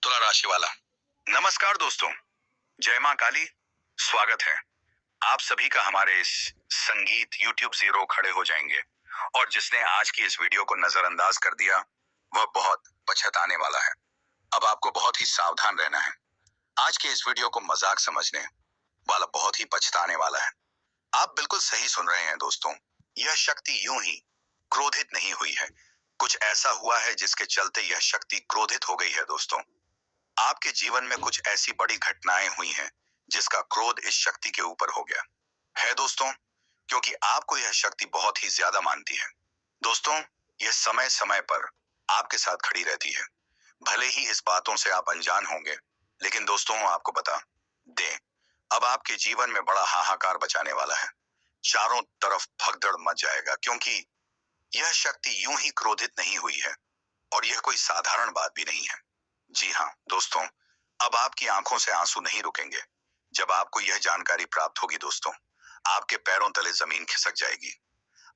तुला राशि वाला। नमस्कार दोस्तों, जय मां काली। स्वागत है आप सभी का हमारे इस संगीत YouTube जीरो खड़े हो जाएंगे। और जिसने आज की इस वीडियो को नजरअंदाज कर दिया वह बहुत पछताने वाला है। अब आपको बहुत ही सावधान रहना है। आज के इस वीडियो को मजाक समझने वाला बहुत ही पछताने वाला है। आप बिल्कुल सही सुन रहे हैं दोस्तों। यह शक्ति यूं ही क्रोधित नहीं हुई है। कुछ ऐसा हुआ है जिसके चलते यह शक्ति क्रोधित हो गई है दोस्तों। आपके जीवन में कुछ ऐसी बड़ी घटनाएं हुई हैं जिसका क्रोध इस शक्ति के ऊपर हो गया है दोस्तों, क्योंकि आपको यह शक्ति बहुत ही ज्यादा मानती है। दोस्तों, यह समय समय पर आपके साथ खड़ी रहती है। भले ही इस बातों से आप अनजान होंगे, लेकिन दोस्तों आपको बता दें, अब आपके जीवन में बड़ा हाहाकार बचाने वाला है। चारों तरफ भगदड़ मच जाएगा, क्योंकि यह शक्ति यूं ही क्रोधित नहीं हुई है और यह कोई साधारण बात भी नहीं है। जी हाँ दोस्तों, अब आपकी आंखों से आंसू नहीं रुकेंगे। जब आपको यह जानकारी प्राप्त होगी दोस्तों, आपके पैरों तले जमीन खिसक जाएगी।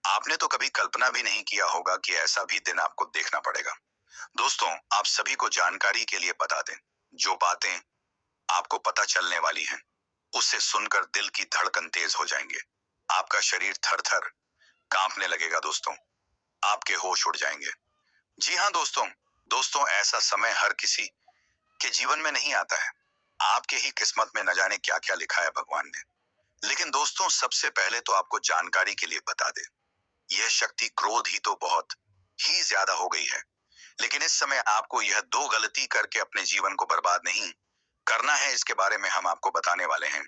आपने तो कभी कल्पना भी नहीं किया होगा कि ऐसा भी दिन आपको देखना पड़ेगा। दोस्तों, आप सभी को जानकारी के लिए बता दें, जो बातें आपको पता चलने वाली हैं, उससे सुनकर दिल की धड़कन तेज हो जाएंगे। आपका शरीर थर थर कांपने लगेगा दोस्तों। आपके होश उड़ जाएंगे। जी हाँ दोस्तों, ऐसा समय हर किसी के जीवन में नहीं आता है। आपके ही किस्मत में न जाने क्या क्या लिखा है भगवान ने। लेकिन दोस्तों, सबसे पहले तो आपको जानकारी के लिए बता दे, यह शक्ति क्रोध ही तो बहुत ही ज्यादा हो गई है। लेकिन इस समय आपको यह दो गलती करके अपने जीवन को बर्बाद नहीं करना है। इसके बारे में हम आपको बताने वाले हैं।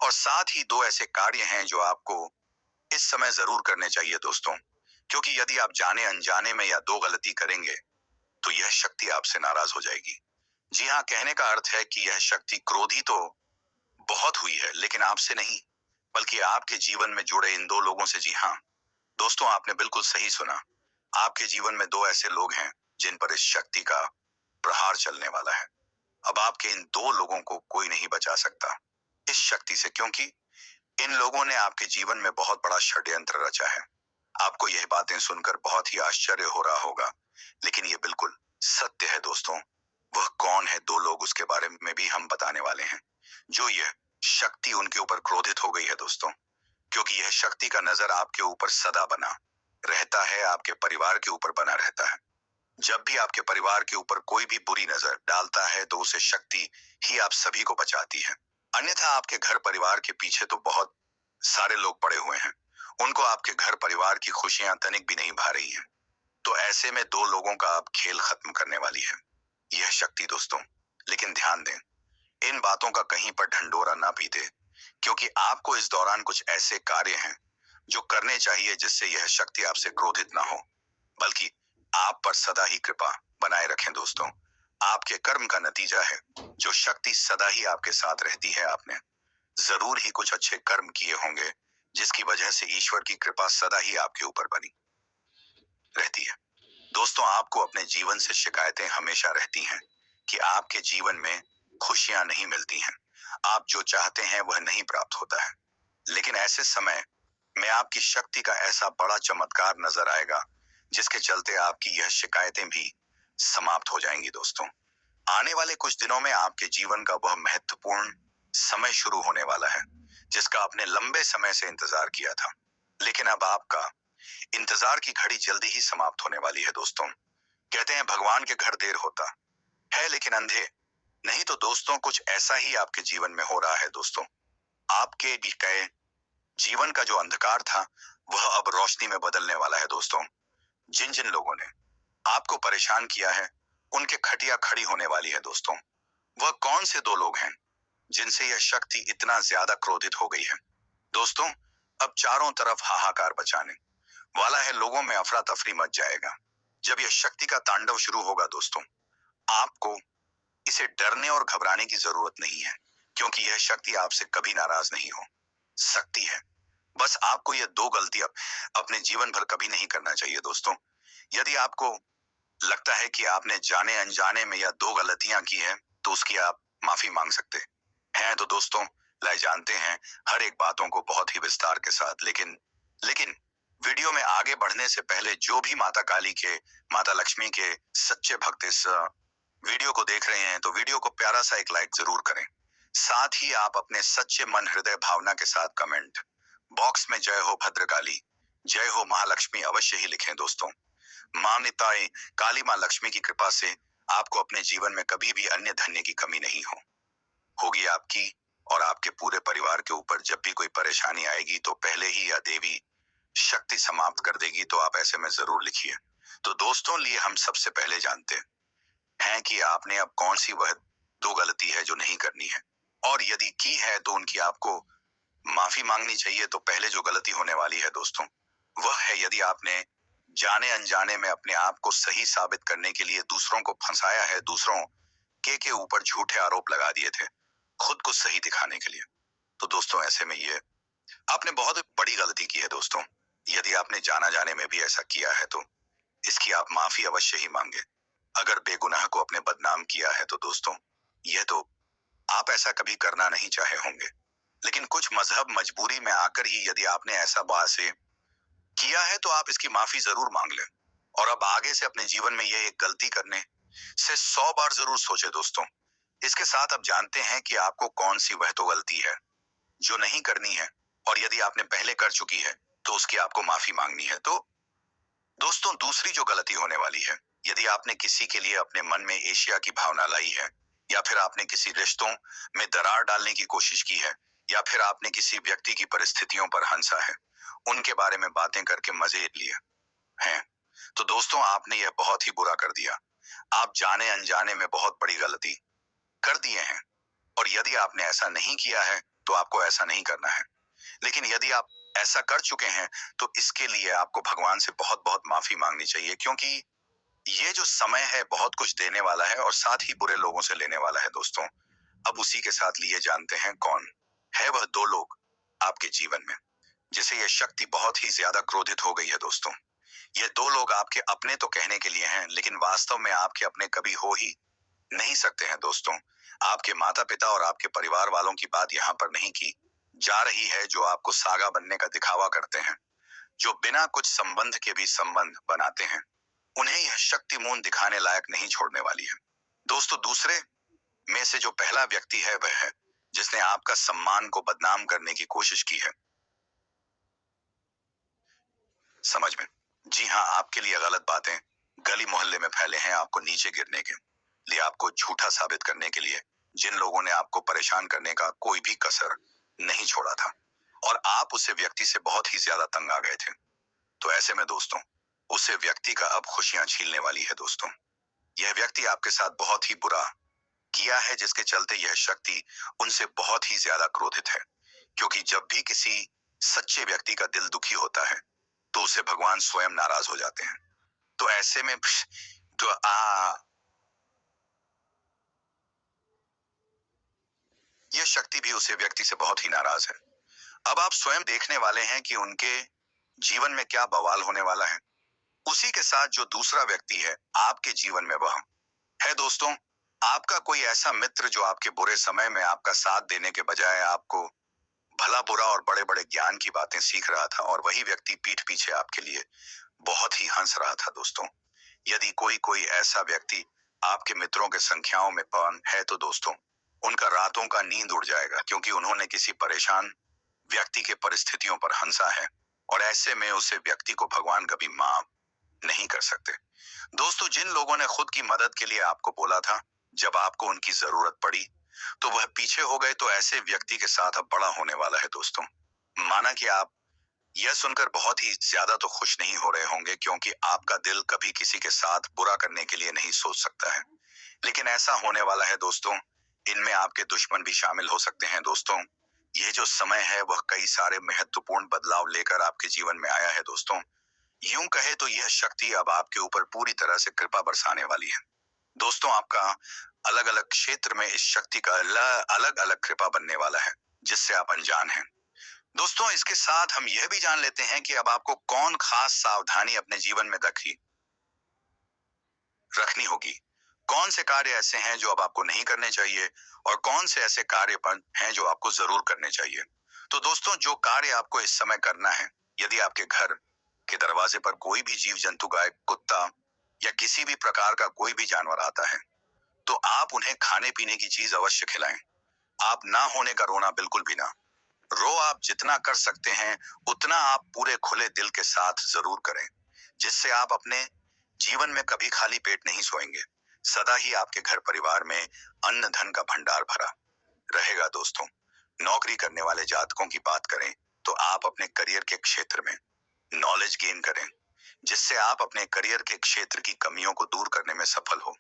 और साथ ही दो ऐसे कार्य हैं जो आपको इस समय जरूर करने चाहिए दोस्तों, क्योंकि यदि आप जाने अनजाने में या दो गलती करेंगे तो यह शक्ति आपसे नाराज हो जाएगी। जी हाँ, कहने का अर्थ है कि यह शक्ति क्रोधी तो बहुत हुई है, लेकिन आपसे नहीं, बल्कि आपके जीवन में जुड़े इन दो लोगों से। जी हाँ दोस्तों, आपने बिल्कुल सही सुना। आपके जीवन में दो ऐसे लोग हैं जिन पर इस शक्ति का प्रहार चलने वाला है। अब आपके इन दो लोगों को कोई नहीं बचा सकता इस शक्ति से, क्योंकि इन लोगों ने आपके जीवन में बहुत बड़ा षड्यंत्र रचा है। आपको यह बातें सुनकर बहुत ही आश्चर्य हो रहा होगा, लेकिन ये बिल्कुल सत्य है दोस्तों। वह कौन है दो लोग, उसके बारे में भी हम बताने वाले हैं, जो यह शक्ति उनके ऊपर क्रोधित हो गई है दोस्तों। क्योंकि यह शक्ति का नजर आपके ऊपर सदा बना रहता है, आपके परिवार के ऊपर बना रहता है। जब भी आपके परिवार के ऊपर कोई भी बुरी नजर डालता है तो उसे शक्ति ही आप सभी को बचाती है। अन्यथा आपके घर परिवार के पीछे तो बहुत सारे लोग पड़े हुए हैं, उनको आपके घर परिवार की खुशियां तनिक भी नहीं भा रही हैं। तो ऐसे में दो लोगों का अब खेल खत्म करने वाली है यह शक्ति दोस्तों। लेकिन ध्यान दें, इन बातों का कहीं पर ढंढोरा ना पीते, क्योंकि आपको इस दौरान कुछ ऐसे कार्य हैं जो करने चाहिए जिससे यह शक्ति आपसे क्रोधित ना हो, बल्कि आप पर सदा ही कृपा बनाए रखें दोस्तों। आपके कर्म का नतीजा है जो शक्ति सदा ही आपके साथ रहती है। आपने जरूर ही कुछ अच्छे कर्म किए होंगे जिसकी वजह से ईश्वर की कृपा सदा ही आपके ऊपर बनी रहती है। दोस्तों, आपको अपने जीवन से शिकायतें हमेशा रहती हैं कि आपके जीवन में खुशियां नहीं मिलती हैं, आप जो चाहते हैं वह नहीं प्राप्त होता है। लेकिन ऐसे समय में आपकी शक्ति का ऐसा बड़ा चमत्कार नजर आएगा जिसके चलते आपकी यह शिकायतें भी समाप्त हो जाएंगी दोस्तों। आने वाले कुछ दिनों में आपके जीवन का वह महत्वपूर्ण समय शुरू होने वाला है जिसका आपने लंबे समय से इंतजार किया था। लेकिन अब आपका इंतजार की घड़ी जल्दी ही समाप्त होने वाली है दोस्तों। कहते हैं भगवान के घर देर होता है लेकिन अंधे नहीं। तो दोस्तों, कुछ ऐसा ही आपके जीवन में हो रहा है दोस्तों। आपके बीते जीवन का जो अंधकार था वह अब रोशनी में बदलने वाला है दोस्तों। जिन जिन लोगों ने आपको परेशान किया है उनके खटिया खड़ी होने वाली है दोस्तों। वह कौन से दो लोग हैं जिनसे यह शक्ति इतना ज्यादा क्रोधित हो गई है दोस्तों? अब चारों तरफ हाहाकार बचाने वाला है, लोगों में अफरा तफरी मच जाएगा जब यह शक्ति का तांडव शुरू होगा दोस्तों। आपको इसे डरने और घबराने की जरूरत नहीं है, क्योंकि यह शक्ति आपसे कभी नाराज नहीं हो सकती है। बस आपको यह दो गलतियां अपने जीवन भर कभी नहीं करना चाहिए दोस्तों। यदि आपको लगता है कि आपने जाने अनजाने में यह दो गलतियां की है तो उसकी आप माफी मांग सकते हैं। तो दोस्तों, लाए जानते हैं हर एक बातों को बहुत ही विस्तार के साथ। लेकिन वीडियो में आगे बढ़ने से पहले जो भी माता काली के, माता लक्ष्मी के सच्चे भक्त इस वीडियो को देख रहे हैं तो वीडियो को प्यारा सा एक लाइक जरूर करें। साथ ही आप अपने सच्चे मन हृदय भावना के साथ कमेंट बॉक्स में जय हो भद्रकाली, जय हो महालक्ष्मी अवश्य ही लिखें दोस्तों। मान्यताएं काली माँ लक्ष्मी की कृपा से आपको अपने जीवन में कभी भी अन्य धन्य की कमी नहीं होगी आपकी और आपके पूरे परिवार के ऊपर जब भी कोई परेशानी आएगी तो पहले ही यह देवी शक्ति समाप्त कर देगी। तो आप ऐसे में जरूर लिखिए। तो दोस्तों लिए हम सबसे पहले जानते हैं कि आपने अब कौन सी वह दो गलती है जो नहीं करनी है, और यदि की है तो उनकी आपको माफी मांगनी चाहिए। तो पहले जो गलती होने वाली है दोस्तों वह है यदि आपने जाने अनजाने में अपने आप को सही साबित करने के लिए दूसरों को फंसाया है, दूसरों के ऊपर झूठे आरोप लगा दिए थे खुद को सही दिखाने के लिए। तो दोस्तों ऐसे में ये आपने बहुत बड़ी गलती की है दोस्तों। यदि आपने जाना जाने में भी ऐसा किया है तो इसकी आप माफी अवश्य ही मांगे। अगर बेगुनाह को अपने बदनाम किया है तो दोस्तों यह तो आप ऐसा कभी करना नहीं चाहे होंगे, लेकिन कुछ मजहब मजबूरी में आकर ही यदि आपने ऐसा बासे किया है तो आप इसकी माफी जरूर मांग लें। और अब आगे से अपने जीवन में यह एक गलती करने से 100 बार जरूर सोचे दोस्तों। इसके साथ अब जानते हैं कि आपको कौन सी वह तो गलती है जो नहीं करनी है, और यदि आपने पहले कर चुकी है तो उसकी आपको माफी मांगनी है। तो दोस्तों दूसरी जो गलती होने वाली है, यदि आपने किसी के लिए अपने मन में एशिया की भावना लाई है, या फिर आपने किसी रिश्तों में दरार डालने की कोशिश की है, या फिर आपने किसी व्यक्ति की परिस्थितियों पर हंसा है, उनके बारे में बातें करके मजे लिए हैं, तो दोस्तों आपने यह बहुत ही बुरा कर दिया। आप जाने अनजाने में बहुत बड़ी गलती कर दिए हैं, और यदि आपने ऐसा नहीं किया है तो आपको ऐसा नहीं करना है। लेकिन यदि आप ऐसा कर चुके हैं तो इसके लिए आपको भगवान से बहुत बहुत माफी मांगनी चाहिए, क्योंकि ये जो समय है बहुत कुछ देने वाला है और साथ ही बुरे लोगों से लेने वाला है दोस्तों। अब उसी के साथ लिए जानते हैं कौन है वह दो लोग आपके जीवन में जिसे यह शक्ति बहुत ही ज्यादा क्रोधित हो गई है दोस्तों। ये दो लोग आपके अपने तो कहने के लिए हैं, लेकिन वास्तव में आपके अपने कभी हो ही नहीं सकते हैं दोस्तों। आपके माता पिता और आपके परिवार वालों की बात यहाँ पर नहीं की जा रही है, जो आपको सागा बनने का दिखावा करते हैं, जो बिना कुछ संबंध के भी संबंध बनाते हैं। उन्हें यह शक्ति मून दिखाने लायक नहीं छोड़ने वाली है दोस्तों। दूसरे में से जो पहला व्यक्ति है वह है जिसने आपका सम्मान को बदनाम करने की कोशिश की है। समझ में? जी हाँ, आपके लिए गलत बातें गली मोहल्ले में फैले हैं आपको नीचे गिरने के लिए, आपको झूठा साबित करने के लिए। जिन लोगों ने आपको परेशान करने का कोई भी कसर नहीं छोड़ा था, और आप उस व्यक्ति से बहुत ही ज्यादा तंग आ गए थे। तो ऐसे में दोस्तों उस व्यक्ति का अब खुशियां छीनने वाली है दोस्तों। यह व्यक्ति आपके साथ बहुत ही बुरा किया है, जिसके चलते यह शक्ति उनसे बहुत ही ज्यादा क्रोधित है, क्योंकि जब भी किसी सच्चे व्यक्ति का दिल दुखी होता है तो उसे भगवान स्वयं नाराज हो जाते हैं। तो ऐसे में तो यह शक्ति भी उस व्यक्ति से बहुत ही नाराज है। अब आप स्वयं देखने वाले हैं कि उनके जीवन में क्या बवाल होने वाला है। उसी के साथ जो दूसरा व्यक्ति है आपके जीवन में वह है दोस्तों आपका कोई ऐसा मित्र जो आपके बुरे समय में आपका साथ देने के बजाय आपको भला बुरा और बड़े बड़े ज्ञान की बातें सीख रहा था, और वही व्यक्ति पीठ पीछे आपके लिए बहुत ही हंस रहा था दोस्तों। यदि कोई कोई ऐसा व्यक्ति आपके मित्रों के संख्याओं में पान है तो दोस्तों उनका रातों का नींद उड़ जाएगा, क्योंकि उन्होंने किसी परेशान व्यक्ति के परिस्थितियों पर हंसा है, और ऐसे में उसे व्यक्ति को भगवान कभी माफ नहीं कर सकते। दोस्तों जिन लोगों ने खुद की मदद के लिए आपको बोला था जब आपको उनकी जरूरत पड़ी तो वह पीछे हो गए, तो ऐसे व्यक्ति के साथ अब बड़ा होने वाला है दोस्तों। माना कि आप यह सुनकर बहुत ही ज्यादा तो खुश नहीं हो रहे होंगे, क्योंकि आपका दिल कभी किसी के साथ बुरा करने के लिए नहीं सोच सकता है, लेकिन ऐसा होने वाला है दोस्तों। इनमें आपके दुश्मन भी शामिल हो सकते हैं दोस्तों। यह जो समय है वह कई सारे महत्वपूर्ण बदलाव लेकर आपके जीवन में आया है दोस्तों। यूं कहे तो यह शक्ति अब आपके ऊपर पूरी तरह से कृपा बरसाने वाली है दोस्तों। आपका अलग अलग क्षेत्र में इस शक्ति का अलग अलग कृपा बनने वाला है जिससे आप अनजान हैं दोस्तों। इसके साथ हम यह भी जान लेते हैं कि अब आपको कौन खास सावधानी अपने जीवन में रखनी होगी। कौन से कार्य ऐसे हैं जो अब आपको नहीं करने चाहिए, और कौन से ऐसे कार्य हैं जो आपको जरूर करने चाहिए। तो दोस्तों जो कार्य आपको इस समय करना है, यदि आपके घर के दरवाजे पर कोई भी जीव जंतु, गाय, कुत्ता या किसी भी प्रकार का कोई भी जानवर आता है, तो आप उन्हें खाने पीने की चीज अवश्य खिलाएं। आप ना होने का रोना बिल्कुल भी ना रो। आप जितना कर सकते हैं उतना आप पूरे खुले दिल के साथ जरूर करें, जिससे आप अपने जीवन में कभी खाली पेट नहीं सोएंगे। सदा ही आपके घर परिवार में अन्न धन का भंडार भरा रहेगा। दोस्तों, नौकरी करने वाले जातकों की बात करें तो आप अपने करियर के क्षेत्र में नॉलेज गेन करें, जिससे आप अपने करियर के क्षेत्र की कमियों को दूर करने में सफल हो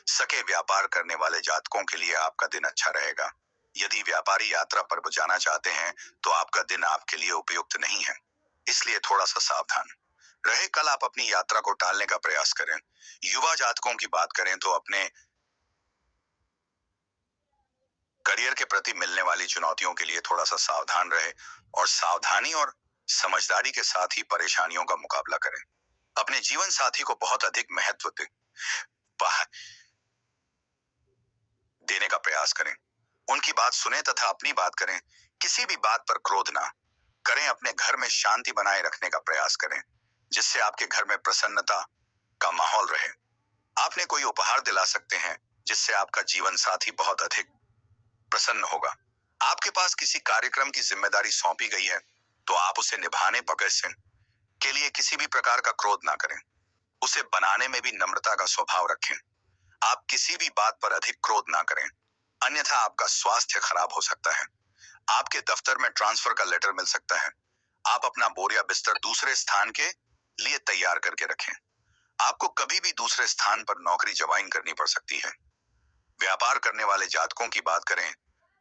सके। व्यापार करने वाले जातकों के लिए आपका दिन अच्छा रहेगा। यदि व्यापारी यात्रा पर जाना चाहते हैं तो आपका दिन आपके लिए उपयुक्त नहीं है, इसलिए थोड़ा सा सावधान रहे। कल आप अपनी यात्रा को टालने का प्रयास करें। युवा जातकों की बात करें तो अपने करियर के प्रति मिलने वाली चुनौतियों के लिए थोड़ा सा सावधान रहे और सावधानी और समझदारी के साथ ही परेशानियों का मुकाबला करें। अपने जीवन साथी को बहुत अधिक महत्व देने का प्रयास करें। उनकी बात सुने तथा अपनी बात करें। किसी भी बात पर क्रोध ना करें। अपने घर में शांति बनाए रखने का प्रयास करें, जिससे आपके घर में प्रसन्नता का माहौल रहे। आपने कोई उपहार दिला सकते हैं, जिससे आपका जीवन साथी बहुत अधिक प्रसन्न होगा। आपके पास किसी कार्यक्रम की जिम्मेदारी सौंपी गई है तो आप उसे निभाने के लिए किसी भी प्रकार का क्रोध ना करें। उसे बनाने में भी नम्रता का स्वभाव रखें। आप किसी भी बात पर अधिक क्रोध ना करें, अन्यथा आपका स्वास्थ्य खराब हो सकता है। आपके दफ्तर में ट्रांसफर का लेटर मिल सकता है। आप अपना बोरिया बिस्तर दूसरे स्थान के लिए तैयार करके रखें। आपको कभी भी दूसरे स्थान पर नौकरी ज्वाइन करनी पड़ सकती है। व्यापार करने वाले जातकों की बात करें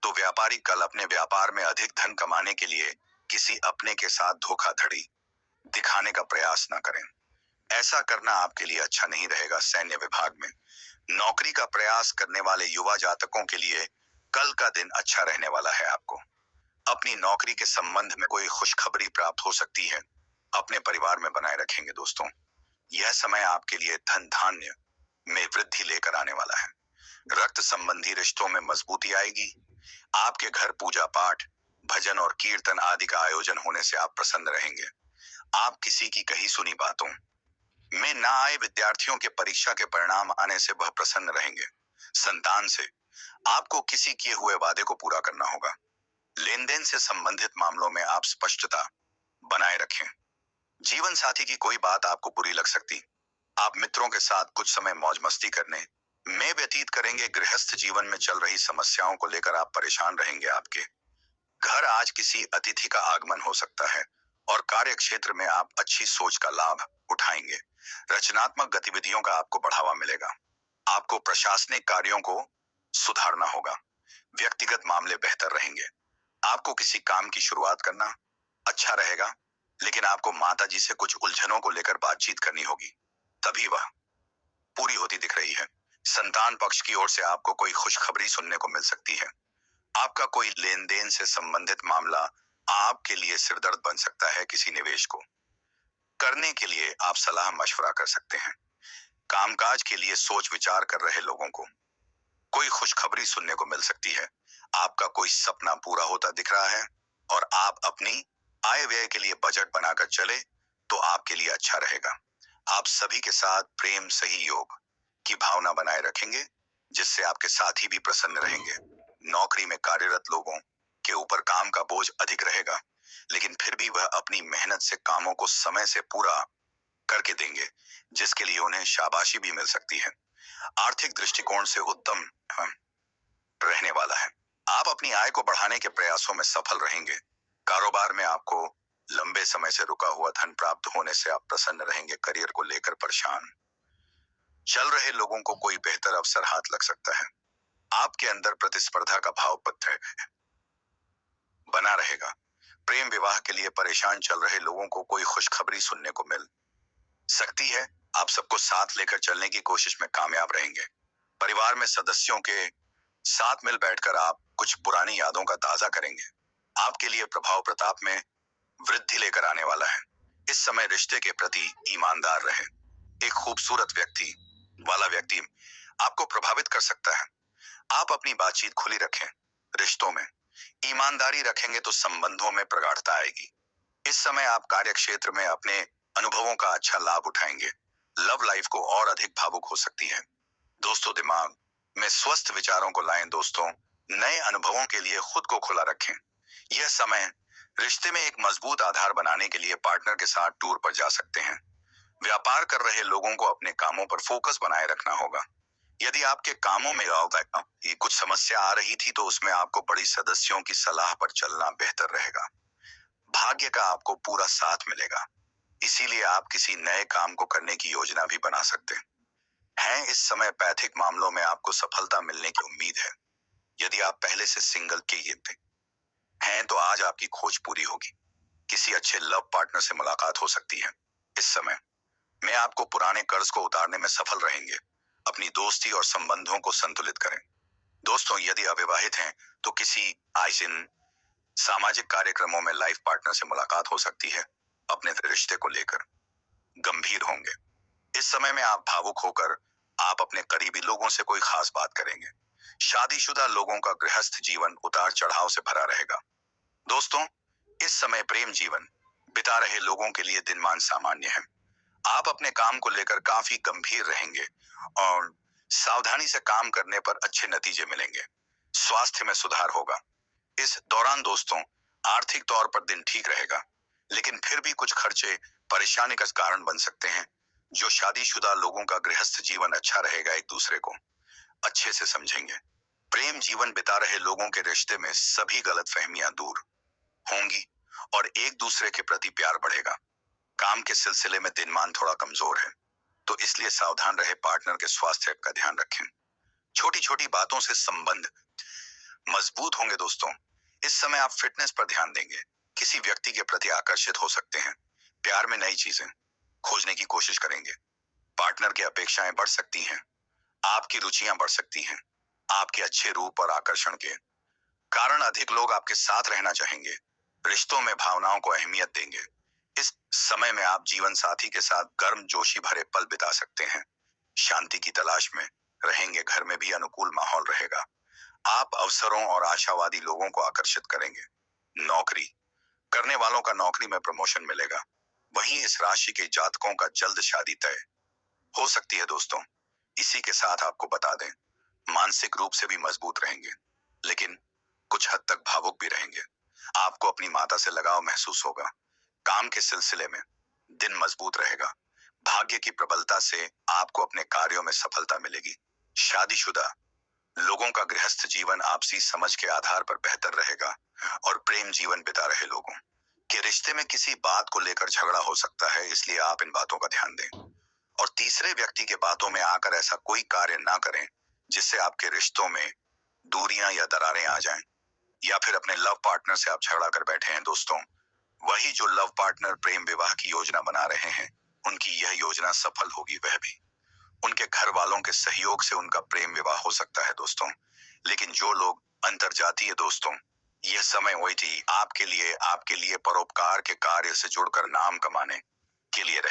तो व्यापारी कल अपने व्यापार में अधिक धन कमाने के लिए किसी अपने के साथ धोखाधड़ी दिखाने का प्रयास न करें। ऐसा करना आपके लिए अच्छा नहीं रहेगा। सैन्य विभाग में नौकरी का प्रयास करने वाले युवा जातकों के लिए कल का दिन अच्छा रहने वाला है। आपको अपनी नौकरी के संबंध में कोई खुशखबरी प्राप्त हो सकती है। अपने परिवार में बनाए रखेंगे। दोस्तों, यह समय आपके लिए धन धान्य में वृद्धि लेकर आने वाला है। रक्त संबंधी रिश्तों में मजबूती आएगी। आपके घर पूजा पाठ, भजन और कीर्तन आदि का आयोजन होने से आप प्रसन्न रहेंगे। आप किसी की कही सुनी बातों में ना आए विद्यार्थियों के परीक्षा के परिणाम आने से वह प्रसन्न रहेंगे। संतान से आपको किसी किए हुए वादे को पूरा करना होगा। लेन देन से संबंधित मामलों में आप स्पष्टता बनाए रखें। जीवन साथी की कोई बात आपको बुरी लग सकती। आप मित्रों के साथ कुछ समय मौज मस्ती करने में व्यतीत करेंगे। गृहस्थ जीवन में चल रही समस्याओं को लेकर आप परेशान रहेंगे। आपके घर आज किसी अतिथि का आगमन हो सकता है और कार्य क्षेत्र में आप अच्छी सोच का लाभ उठाएंगे। रचनात्मक गतिविधियों का आपको बढ़ावा मिलेगा। आपको प्रशासनिक कार्यों को सुधारना होगा। व्यक्तिगत मामले बेहतर रहेंगे। आपको किसी काम की शुरुआत करना अच्छा रहेगा, लेकिन आपको माताजी से कुछ उलझनों को लेकर बातचीत करनी होगी, तभी वह पूरी होती दिख रही है। संतान पक्ष की ओर से आपको कोई खुशखबरी सुनने को मिल सकती है। आपका कोई लेन देन से संबंधित मामला आपके लिए सिरदर्द बन सकता है। किसी निवेश को करने के लिए आप सलाह मशवरा कर सकते हैं। कामकाज के लिए सोच विचार कर रहे लोगों को कोई खुशखबरी सुनने को मिल सकती है। आपका कोई सपना पूरा होता दिख रहा है और आप अपनी आय व्यय के लिए बजट बनाकर चले तो आपके लिए अच्छा रहेगा। आप सभी के साथ प्रेम सहयोग की भावना बनाए रखेंगे, जिससे आपके साथी भी प्रसन्न रहेंगे। नौकरी में कार्यरत लोगों के ऊपर काम का बोझ अधिक रहेगा, लेकिन फिर भी वह अपनी मेहनत से कामों को समय से पूरा करके देंगे, जिसके लिए उन्हें शाबाशी भी मिल सकती है। आर्थिक दृष्टिकोण से उत्तम रहने वाला है। आप अपनी आय को बढ़ाने के प्रयासों में सफल रहेंगे। कारोबार में आपको लंबे समय से रुका हुआ धन प्राप्त होने से आप प्रसन्न रहेंगे। करियर को लेकर परेशान चल रहे लोगों को कोई बेहतर अवसर हाथ लग सकता है। आपके अंदर प्रतिस्पर्धा का भाव पत्र बना रहेगा। प्रेम विवाह के लिए परेशान चल रहे लोगों को कोई खुशखबरी सुनने को मिल सकती है। आप सबको साथ लेकर चलने की कोशिश में कामयाब रहेंगे। परिवार में सदस्यों के साथ मिल बैठकर आप कुछ पुरानी यादों का ताजा करेंगे। आपके लिए प्रभाव प्रताप में वृद्धि लेकर आने वाला है। इस समय रिश्ते के प्रति ईमानदार रहे। एक खूबसूरत व्यक्ति आपको प्रभावित कर सकता है। आप अपनी बातचीत खुली रखें। रिश्तों में ईमानदारी रखेंगे तो संबंधों में प्रगाढ़ता आएगी। इस समय आप कार्य क्षेत्र में अपने अनुभवों का अच्छा लाभ उठाएंगे। लव लाइफ को और अधिक भावुक हो सकती है। दोस्तों, दिमाग में स्वस्थ विचारों को लाएं दोस्तों। नए अनुभवों के लिए खुद को खुला रखें। यह समय रिश्ते में एक मजबूत आधार बनाने के लिए पार्टनर के साथ टूर पर जा सकते हैं। व्यापार कर रहे लोगों को अपने कामों पर फोकस बनाए रखना होगा। यदि आपके कामों में कुछ समस्या आ रही थी तो उसमें आपको बड़ी सदस्यों की सलाह पर चलना बेहतर रहेगा। भाग्य का आपको पूरा साथ मिलेगा, इसीलिए आप किसी नए काम को करने की योजना भी बना सकते हैं। इस समय पैथिक मामलों में आपको सफलता मिलने की उम्मीद है। यदि आप पहले से सिंगल के ये हैं तो आज आपकी खोज पूरी होगी। किसी अच्छे लव पार्टनर से मुलाकात हो सकती है। इस समय में आपको पुराने कर्ज को उतारने में सफल रहेंगे। अपनी दोस्ती और संबंधों को संतुलित करें। दोस्तों, यदि अविवाहित हैं तो किसी आइसिन सामाजिक कार्यक्रमों में लाइफ पार्टनर से मुलाकात हो सकती है। अपने रिश्ते को लेकर गंभीर होंगे। इस समय में आप भावुक होकर आप अपने करीबी लोगों से कोई खास बात करेंगे। शादीशुदा लोगों का गृहस्थ जीवन उतार चढ़ाव से भरा रहेगा। दोस्तों, इस समय प्रेम जीवन बिता रहे लोगों के लिए दिनमान सामान्य है। आप अपने काम को लेकर काफी गंभीर रहेंगे और सावधानी से काम करने पर अच्छे नतीजे मिलेंगे। स्वास्थ्य में सुधार होगा। इस दौरान दोस्तों, आर्थिक तौर पर दिन ठीक रहेगा, लेकिन फिर भी कुछ खर्चे परेशानी का कारण बन सकते हैं। जो शादीशुदा लोगों का गृहस्थ जीवन अच्छा रहेगा, एक दूसरे को अच्छे से समझेंगे। प्रेम जीवन बिता रहे लोगों के रिश्ते में सभी गलतफहमियां दूर होंगी और एक दूसरे के प्रति प्यार बढ़ेगा। काम के सिलसिले में दिनमान थोड़ा कमजोर है, तो इसलिए सावधान रहे। पार्टनर के स्वास्थ्य का ध्यान रखें। छोटी छोटी बातों से संबंध मजबूत होंगे दोस्तों। इस समय आप फिटनेस पर ध्यान देंगे। किसी व्यक्ति के प्रति आकर्षित हो सकते हैं। प्यार में नई चीजें खोजने की कोशिश करेंगे। पार्टनर की अपेक्षाएं बढ़ सकती हैं। आपकी रुचियां बढ़ सकती हैं। आपके अच्छे रूप और आकर्षण के कारण अधिक लोग आपके साथ रहना चाहेंगे। रिश्तों में भावनाओं को अहमियत देंगे। इस समय में आप जीवन साथी के साथ गर्म जोशी भरे पल बिता सकते हैं। शांति की तलाश में रहेंगे। घर में भी अनुकूल माहौल रहेगा। आप अवसरों और आशावादी लोगों को आकर्षित करेंगे। नौकरी करने वालों का नौकरी में प्रमोशन मिलेगा। वहीं इस राशि के जातकों का जल्द शादी तय हो सकती है दोस्तों। इसी के साथ आपको बता दें, मानसिक रूप से भी मजबूत रहेंगे, लेकिन कुछ हद तक भावुक भी रहेंगे। आपको अपनी माता से लगाव महसूस होगा। काम के सिलसिले में दिन मजबूत रहेगा। भाग्य की प्रबलता से आपको अपने कार्यों में सफलता मिलेगी। शादीशुदा लोगों का गृहस्थ जीवन आपसी समझ के आधार पर बेहतर रहेगा और प्रेम जीवन बिता रहे लोगों के रिश्ते में किसी बात को लेकर झगड़ा हो सकता है, इसलिए आप इन बातों का ध्यान दें और तीसरे व्यक्ति के बातों में आकर ऐसा कोई कार्य ना करें जिससे आपके रिश्तों में दूरियां या दरारें आ जाएं, या फिर अपने लव पार्टनर से आप झगड़ा कर बैठे हैं दोस्तों। वही जो लव पार्टनर प्रेम विवाह की योजना बना रहे हैं, उनकी यह योजना सफल होगी। वह भी उनके घर वालों के सहयोग से उनका प्रेम विवाह हो सकता है दोस्तों। लेकिन जो लोग अंतरजातीय दोस्तों, यह समय वही आपके लिए परोपकार के कार्य से जुड़कर नाम कमाने के लिए रहे।